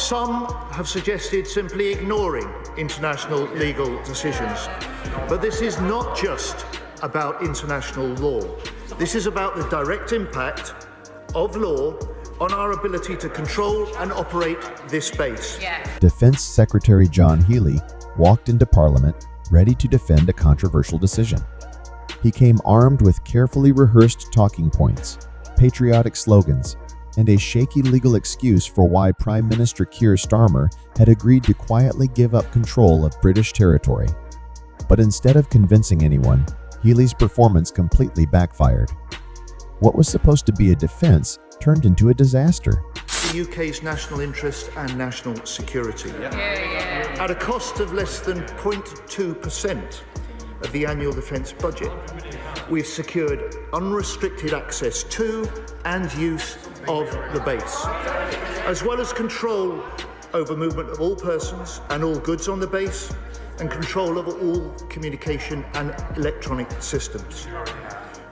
Some have suggested simply ignoring international legal decisions. But this is not just about international law. This is about the direct impact of law on our ability to control and operate this base. Defense Secretary John Healey walked into Parliament ready to defend a controversial decision. He came armed with carefully rehearsed talking points, patriotic slogans, and a shaky legal excuse for why Prime Minister Keir Starmer had agreed to quietly give up control of British territory. But instead of convincing anyone, Healey's performance completely backfired. What was supposed to be a defense turned into a disaster. The UK's national interest and national security. At a cost of less than 0.2% of the annual defence budget, we've secured unrestricted access to and use of the base, as well as control over movement of all persons and all goods on the base, and control over all communication and electronic systems.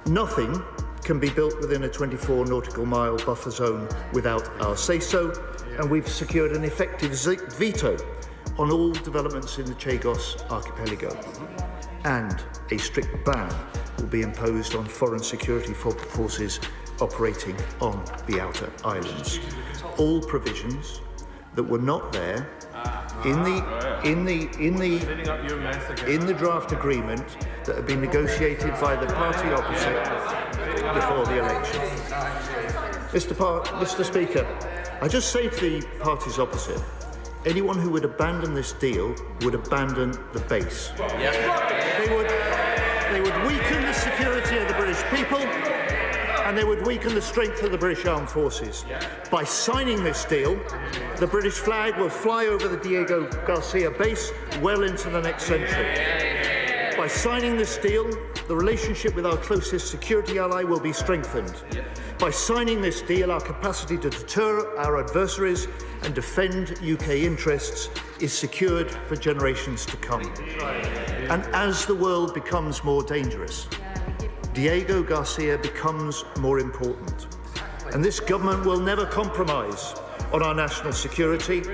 Nothing can be built within a 24 nautical mile buffer zone without our say-so, and we've secured an effective veto on all developments in the Chagos archipelago. And a strict ban will be imposed on foreign security forces operating on the outer islands. All provisions that were not there in the draft agreement that had been negotiated by the party opposite before the election. Mr. Speaker, I just say to the parties opposite, anyone who would abandon this deal would abandon the base. They would weaken the security of the British people, and they would weaken the strength of the British Armed Forces. By signing this deal, the British flag will fly over the Diego Garcia base well into the next century. By signing this deal, the relationship with our closest security ally will be strengthened. By signing this deal, our capacity to deter our adversaries and defend UK interests is secured for generations to come. And as the world becomes more dangerous, Diego Garcia becomes more important. And this government will never compromise on our national security.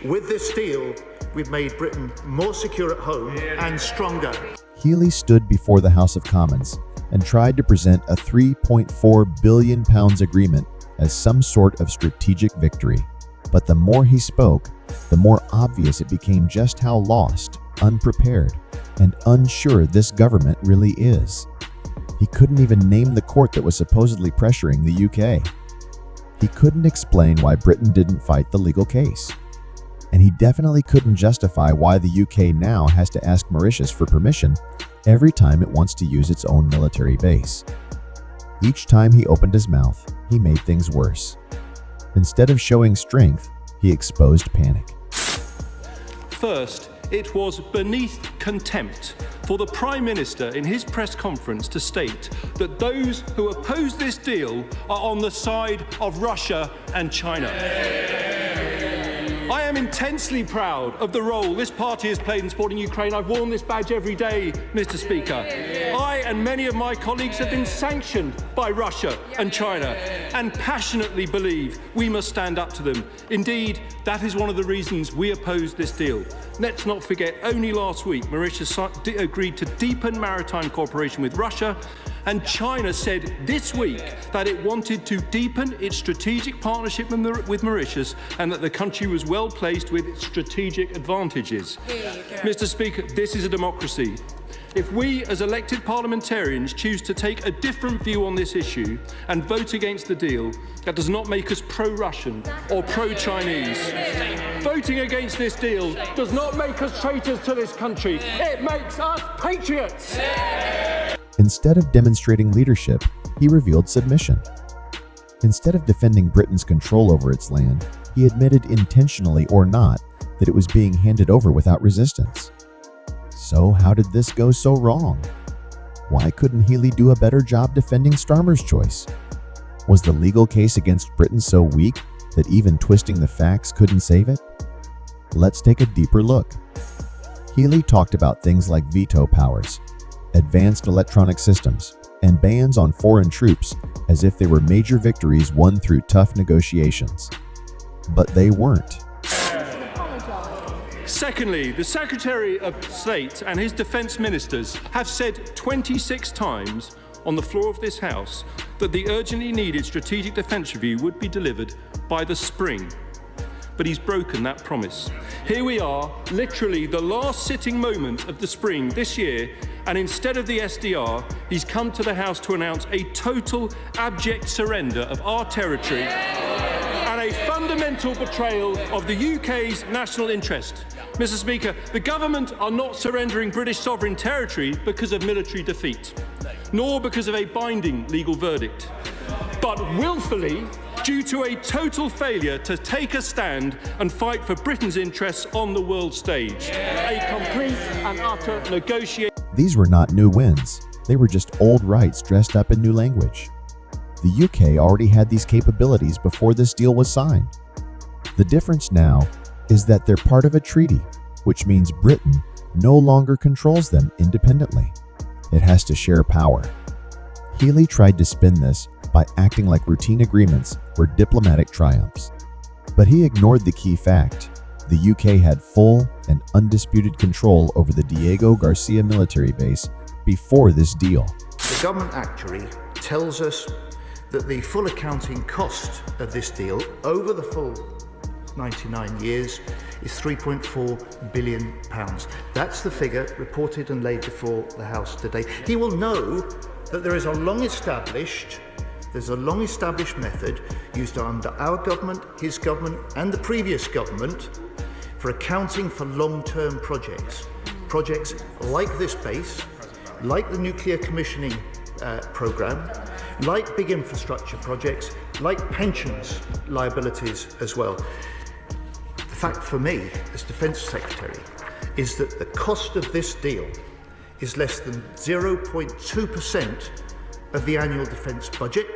With this deal, we've made Britain more secure at home and stronger. Healey stood before the House of Commons and tried to present a £3.4 billion agreement as some sort of strategic victory. But the more he spoke, the more obvious it became just how lost, unprepared, and unsure this government really is. He couldn't even name the court that was supposedly pressuring the UK. He couldn't explain why Britain didn't fight the legal case. And he definitely couldn't justify why the UK now has to ask Mauritius for permission every time it wants to use its own military base. Each time he opened his mouth, he made things worse. Instead of showing strength, he exposed panic. First, it was beneath contempt for the Prime Minister in his press conference to state that those who oppose this deal are on the side of Russia and China. I am intensely proud of the role this party has played in supporting Ukraine. I've worn this badge every day, Mr. Speaker. I and many of my colleagues have been sanctioned by Russia and China and passionately believe we must stand up to them. Indeed, that is one of the reasons we oppose this deal. Let's not forget, only last week, Mauritius agreed to deepen maritime cooperation with Russia, and China said this week that it wanted to deepen its strategic partnership with Mauritius and that the country was well placed with its strategic advantages. Mr. Speaker, this is a democracy. If we as elected parliamentarians choose to take a different view on this issue and vote against the deal, that does not make us pro-Russian or pro-Chinese. Voting against this deal does not make us traitors to this country. It makes us patriots. Instead of demonstrating leadership, he revealed submission. Instead of defending Britain's control over its land, he admitted intentionally or not that it was being handed over without resistance. So how did this go so wrong? Why couldn't Healey do a better job defending Starmer's choice? Was the legal case against Britain so weak that even twisting the facts couldn't save it? Let's take a deeper look. Healey talked about things like veto powers, advanced electronic systems, and bans on foreign troops as if they were major victories won through tough negotiations. But they weren't. Secondly, the Secretary of State and his defence ministers have said 26 times on the floor of this House that the urgently needed strategic defence review would be delivered by the spring. But he's broken that promise. Here we are, literally the last sitting moment of the spring this year, and instead of the SDR, he's come to the House to announce a total abject surrender of our territory and a fundamental betrayal of the UK's national interest. Mr. Speaker, the government are not surrendering British sovereign territory because of military defeat, nor because of a binding legal verdict, but willfully due to a total failure to take a stand and fight for Britain's interests on the world stage. A complete and utter negotiation. These were not new wins. They were just old rights dressed up in new language. The UK already had these capabilities before this deal was signed. The difference now is that they're part of a treaty, which means Britain no longer controls them independently. It has to share power. Healey tried to spin this by acting like routine agreements were diplomatic triumphs. But he ignored the key fact. The UK had full and undisputed control over the Diego Garcia military base before this deal. The government actuary tells us that the full accounting cost of this deal over the full 99 years is £3.4 billion. That's the figure reported and laid before the House today. He will know that there is a long-established method used under our government, his government, and the previous government for accounting for long-term projects. Projects like this base, like the nuclear commissioning programme, like big infrastructure projects, like pensions liabilities as well. The fact for me, as Defence Secretary, is that the cost of this deal is less than 0.2% of the annual defence budget.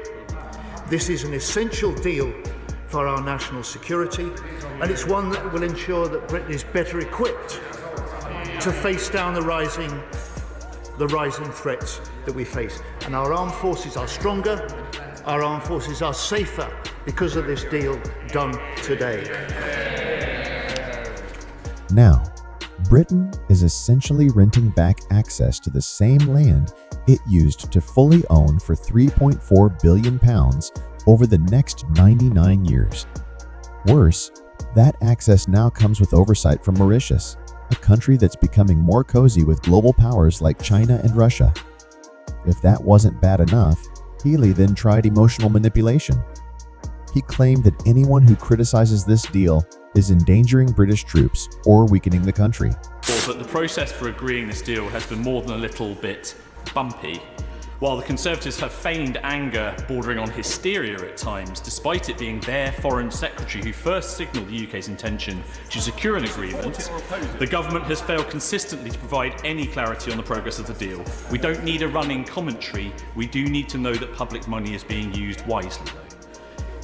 This is an essential deal for our national security, and it's one that will ensure that Britain is better equipped to face down the rising threats that we face. And our armed forces are stronger, our armed forces are safer because of this deal done today. Now, Britain is essentially renting back access to the same land it used to fully own for £3.4 billion over the next 99 years. Worse, that access now comes with oversight from Mauritius, a country that's becoming more cozy with global powers like China and Russia. If that wasn't bad enough, Healey then tried emotional manipulation. He claimed that anyone who criticizes this deal is endangering British troops or weakening the country. But the process for agreeing this deal has been more than a little bit bumpy. While the Conservatives have feigned anger bordering on hysteria at times, despite it being their Foreign Secretary who first signalled the UK's intention to secure an agreement, the government has failed consistently to provide any clarity on the progress of the deal. We don't need a running commentary, we do need to know that public money is being used wisely.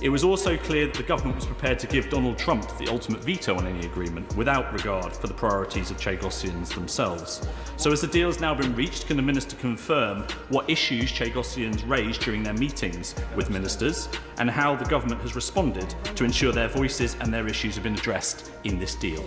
It was also clear that the government was prepared to give Donald Trump the ultimate veto on any agreement without regard for the priorities of Chagossians themselves. So as the deal has now been reached, can the Minister confirm what issues Chagossians raised during their meetings with ministers and how the government has responded to ensure their voices and their issues have been addressed in this deal?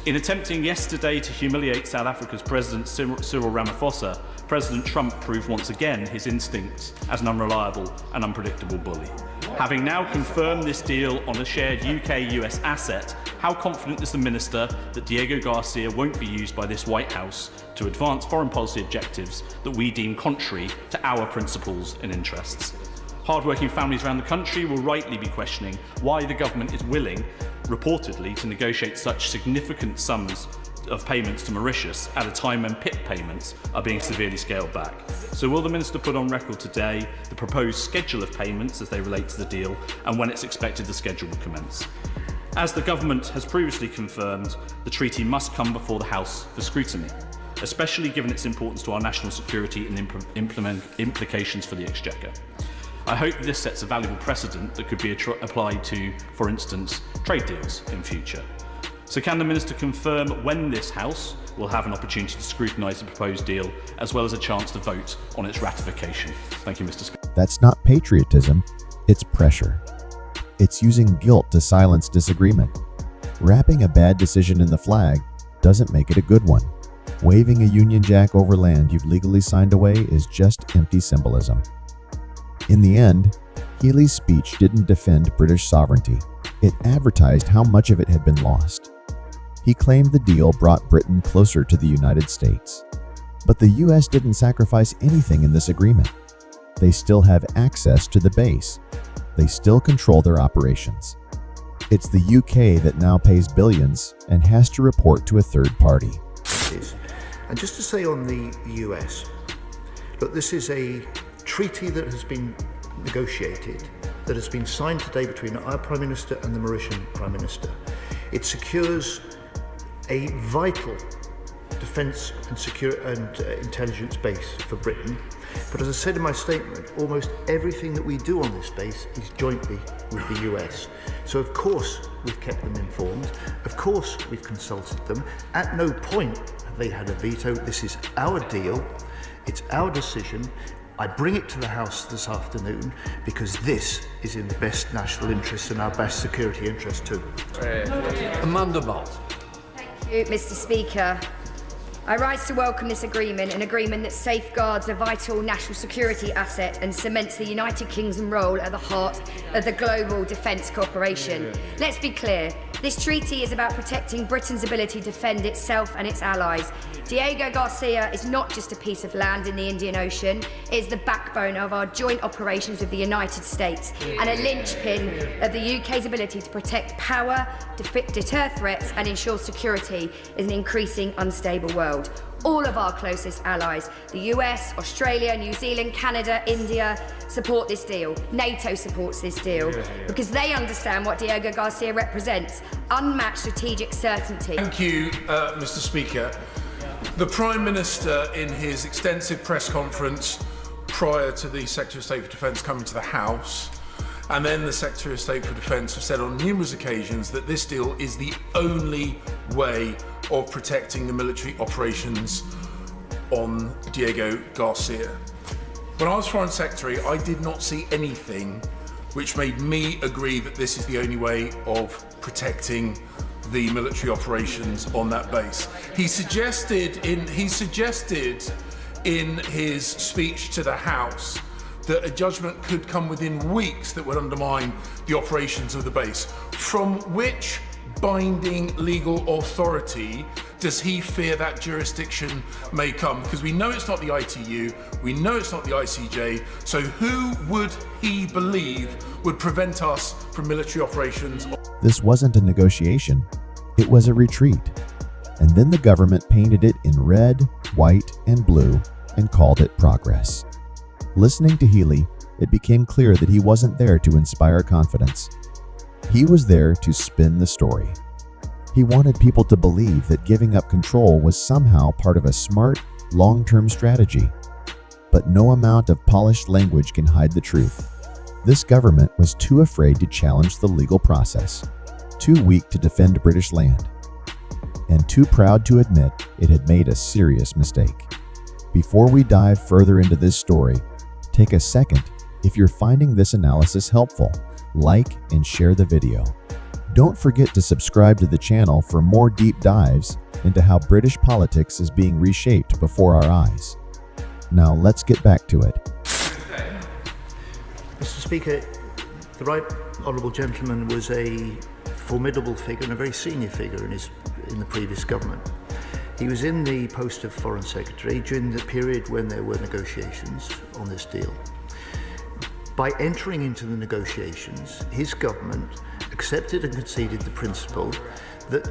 In attempting yesterday to humiliate South Africa's President Cyril Ramaphosa, President Trump proved once again his instincts as an unreliable and unpredictable bully. Having now confirmed this deal on a shared UK-US asset, how confident is the Minister that Diego Garcia won't be used by this White House to advance foreign policy objectives that we deem contrary to our principles and interests? Hard-working families around the country will rightly be questioning why the government is willing, reportedly, to negotiate such significant sums of payments to Mauritius at a time when PIP payments are being severely scaled back. So will the Minister put on record today the proposed schedule of payments as they relate to the deal and when it's expected the schedule will commence? As the government has previously confirmed, the treaty must come before the House for scrutiny, especially given its importance to our national security and implications for the Exchequer. I hope this sets a valuable precedent that could be applied to, for instance, trade deals in future. So can the Minister confirm when this House will have an opportunity to scrutinise the proposed deal, as well as a chance to vote on its ratification? Thank you, Mr. Speaker. That's not patriotism, it's pressure. It's using guilt to silence disagreement. Wrapping a bad decision in the flag doesn't make it a good one. Waving a Union Jack over land you've legally signed away is just empty symbolism. In the end, Healey's speech didn't defend British sovereignty. It advertised how much of it had been lost. He claimed the deal brought Britain closer to the United States. But the US didn't sacrifice anything in this agreement. They still have access to the base. They still control their operations. It's the UK that now pays billions and has to report to a third party. And just to say on the US, look, this is a treaty that has been negotiated, that has been signed today between our Prime Minister and the Mauritian Prime Minister. It secures a vital defence and intelligence base for Britain. But as I said in my statement, almost everything that we do on this base is jointly with the US. So of course we've kept them informed, of course we've consulted them. At no point have they had a veto. This is our deal, it's our decision. I bring it to the House this afternoon because this is in the best national interest and our best security interest too. Amendment. Thank you, Mr. Speaker. I rise to welcome this agreement, an agreement that safeguards a vital national security asset and cements the United Kingdom role at the heart of the global defence cooperation. Let's be clear, this treaty is about protecting Britain's ability to defend itself and its allies. Diego Garcia is not just a piece of land in the Indian Ocean, it is the backbone of our joint operations with the United States and a linchpin of the UK's ability to protect power, deter threats and ensure security in an increasing unstable world. All of our closest allies, the US, Australia, New Zealand, Canada, India, support this deal. NATO supports this deal because they understand what Diego Garcia represents, unmatched strategic certainty. Thank you, Mr. Speaker. The Prime Minister, in his extensive press conference prior to the Secretary of State for Defence coming to the House, and then the Secretary of State for Defence have said on numerous occasions that this deal is the only way of protecting the military operations on Diego Garcia. When I was Foreign Secretary, I did not see anything which made me agree that this is the only way of protecting the military operations on that base. He suggested in his speech to the House that a judgment could come within weeks that would undermine the operations of the base. From which binding legal authority does he fear that jurisdiction may come? Because we know it's not the ITU, we know it's not the ICJ, so who would he believe would prevent us from military operations? This wasn't a negotiation, it was a retreat. And then the government painted it in red, white, and blue and called it progress. Listening to Healey, it became clear that he wasn't there to inspire confidence. He was there to spin the story. He wanted people to believe that giving up control was somehow part of a smart, long-term strategy. But no amount of polished language can hide the truth. This government was too afraid to challenge the legal process, too weak to defend British land, and too proud to admit it had made a serious mistake. Before we dive further into this story, take a second. If you're finding this analysis helpful, like and share the video. Don't forget to subscribe to the channel for more deep dives into how British politics is being reshaped before our eyes. Now let's get back to it. Mr. Speaker, the Right Honourable Gentleman was a formidable figure and a very senior figure in the previous government. He was in the post of Foreign Secretary during the period when there were negotiations on this deal. By entering into the negotiations, his government accepted and conceded the principle that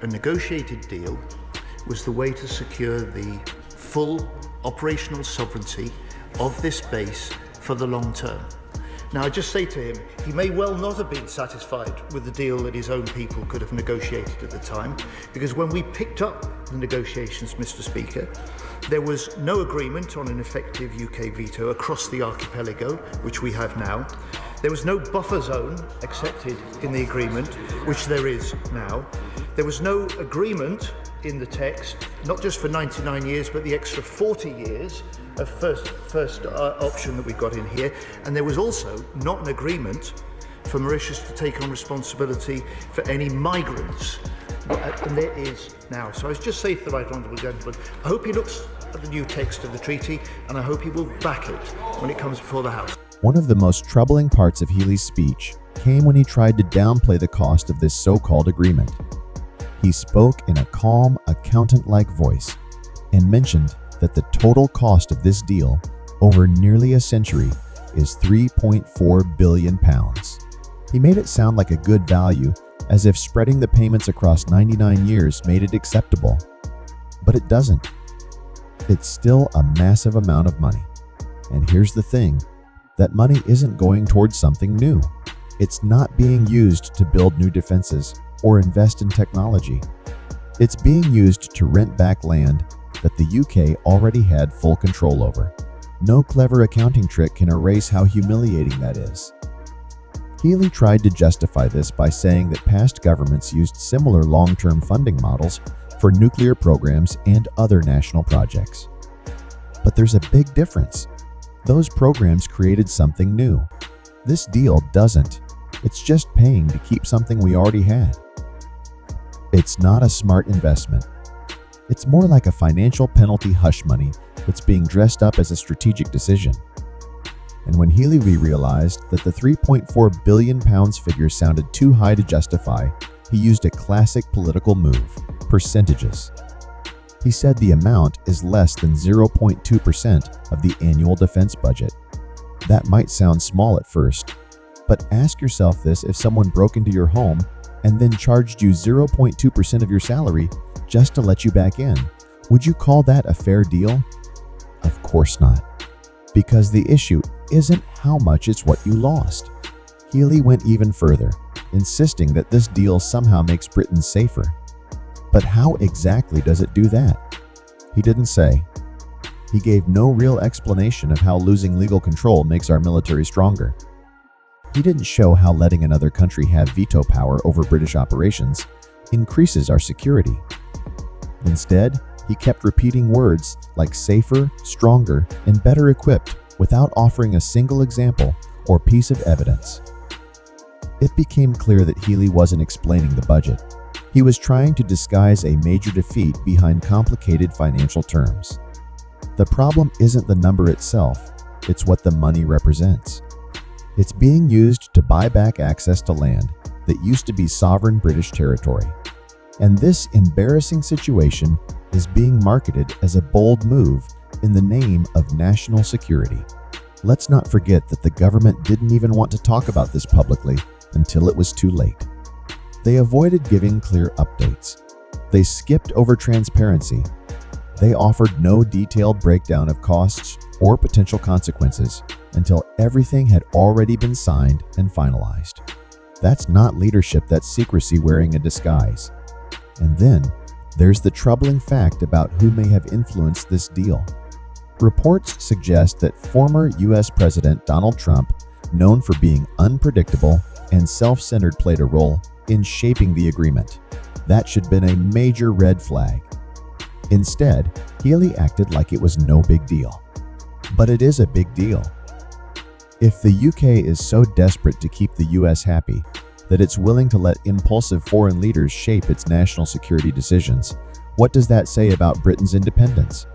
a negotiated deal was the way to secure the full operational sovereignty of this base for the long term. Now, I just say to him, he may well not have been satisfied with the deal that his own people could have negotiated at the time, because when we picked up the negotiations, Mr. Speaker, there was no agreement on an effective UK veto across the archipelago, which we have now. There was no buffer zone accepted in the agreement, which there is now. There was no agreement in the text, not just for 99 years, but the extra 40 years of first option that we've got in here. And there was also not an agreement for Mauritius to take on responsibility for any migrants. And there is now. So I just say to the right honourable gentleman, I hope he looks at the new text of the treaty, and I hope he will back it when it comes before the House. One of the most troubling parts of Healey's speech came when he tried to downplay the cost of this so-called agreement. He spoke in a calm, accountant-like voice and mentioned that the total cost of this deal over nearly a century is £3.4 billion. He made it sound like a good value, as if spreading the payments across 99 years made it acceptable. But it doesn't. It's still a massive amount of money. And here's the thing, that money isn't going towards something new. It's not being used to build new defenses or invest in technology. It's being used to rent back land that the UK already had full control over. No clever accounting trick can erase how humiliating that is. Healey tried to justify this by saying that past governments used similar long-term funding models for nuclear programs and other national projects. But there's a big difference. Those programs created something new. This deal doesn't. It's just paying to keep something we already had. It's not a smart investment. It's more like a financial penalty hush money that's being dressed up as a strategic decision. And when Healey realized that the £3.4 billion figure sounded too high to justify, he used a classic political move: percentages. He said the amount is less than 0.2% of the annual defense budget. That might sound small at first, but ask yourself this: if someone broke into your home and then charged you 0.2% of your salary just to let you back in, would you call that a fair deal? Of course not. Because the issue isn't how much, it's what you lost. Healey went even further, insisting that this deal somehow makes Britain safer. But how exactly does it do that? He didn't say. He gave no real explanation of how losing legal control makes our military stronger. He didn't show how letting another country have veto power over British operations increases our security. Instead, he kept repeating words like safer, stronger, and better equipped without offering a single example or piece of evidence. It became clear that Healey wasn't explaining the budget. He was trying to disguise a major defeat behind complicated financial terms. The problem isn't the number itself, it's what the money represents. It's being used to buy back access to land that used to be sovereign British territory. And this embarrassing situation is being marketed as a bold move in the name of national security. Let's not forget that the government didn't even want to talk about this publicly until it was too late. They avoided giving clear updates. They skipped over transparency. They offered no detailed breakdown of costs or potential consequences until everything had already been signed and finalized. That's not leadership, that's secrecy wearing a disguise. And then, there's the troubling fact about who may have influenced this deal. Reports suggest that former US President Donald Trump, known for being unpredictable and self-centered, played a role in shaping the agreement. That should have been a major red flag. Instead, Healey acted like it was no big deal. But it is a big deal. If the UK is so desperate to keep the US happy that it's willing to let impulsive foreign leaders shape its national security decisions, what does that say about Britain's independence?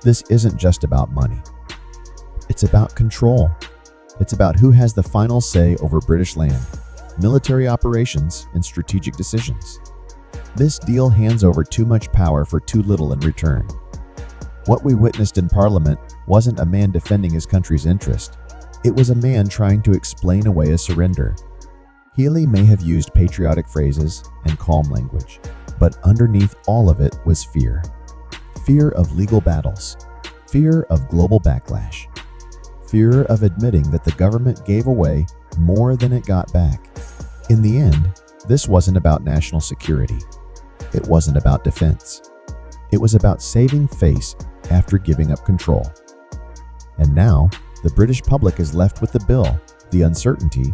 This isn't just about money. It's about control. It's about who has the final say over British land, military operations, and strategic decisions. This deal hands over too much power for too little in return. What we witnessed in Parliament wasn't a man defending his country's interest. It was a man trying to explain away a surrender. Healey may have used patriotic phrases and calm language, but underneath all of it was fear. Fear of legal battles, fear of global backlash, fear of admitting that the government gave away more than it got back. In the end, this wasn't about national security. It wasn't about defense. It was about saving face after giving up control. And now, the British public is left with the bill, the uncertainty,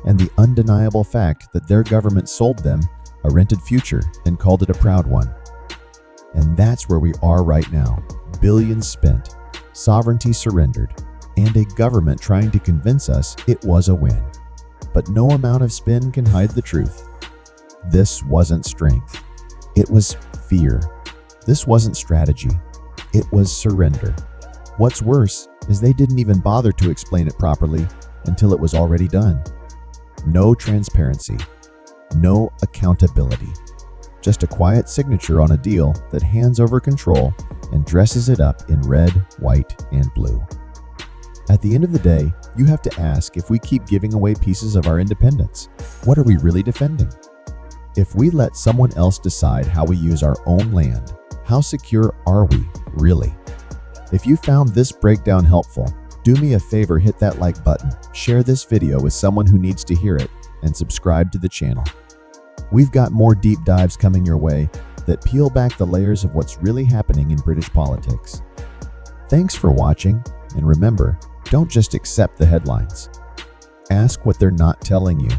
and the undeniable fact that their government sold them a rented future and called it a proud one. And that's where we are right now. Billions spent, sovereignty surrendered, and a government trying to convince us it was a win. but no amount of spin can hide the truth. This wasn't strength. It was fear. This wasn't strategy. It was surrender. What's worse is they didn't even bother to explain it properly until it was already done. No transparency. No accountability. Just a quiet signature on a deal that hands over control and dresses it up in red, white, and blue. At the end of the day, you have to ask, if we keep giving away pieces of our independence, what are we really defending? If we let someone else decide how we use our own land, how secure are we, really? If you found this breakdown helpful, do me a favor, hit that like button, share this video with someone who needs to hear it, and subscribe to the channel. We've got more deep dives coming your way that peel back the layers of what's really happening in British politics. Thanks for watching, and remember, don't just accept the headlines. Ask what they're not telling you.